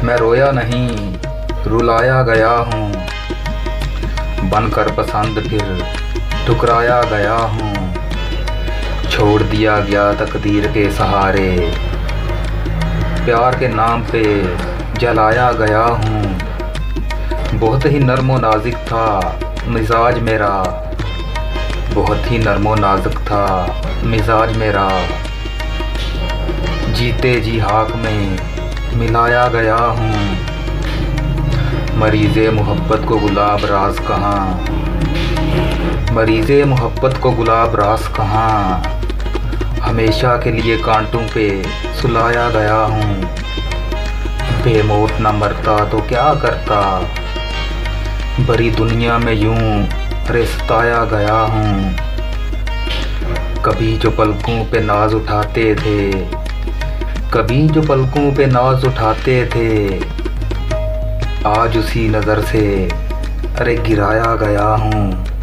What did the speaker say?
मैं रोया नहीं रुलाया गया हूँ, बनकर पसंद फिर ठुकराया गया हूँ। छोड़ दिया गया तकदीर के सहारे, प्यार के नाम पे जलाया गया हूँ। बहुत ही नर्म व नाजुक था मिजाज मेरा, बहुत ही नर्म व नाजुक था मिजाज मेरा। जीते जी हाक में मिलाया गया हूँ, मरीज़े मोहब्बत को गुलाब रास कहाँ, मरीज़े मोहब्बत को गुलाब रास कहाँ। हमेशा के लिए कांटों पे सुलाया गया हूँ, बेमौत न मरता तो क्या करता, बड़ी दुनिया में यूं रिश्ताया गया हूँ। कभी जो पलकों पे नाज उठाते थे, कभी जो पलकों पे नाज उठाते थे, आज उसी नज़र से अरे गिराया गया हूँ।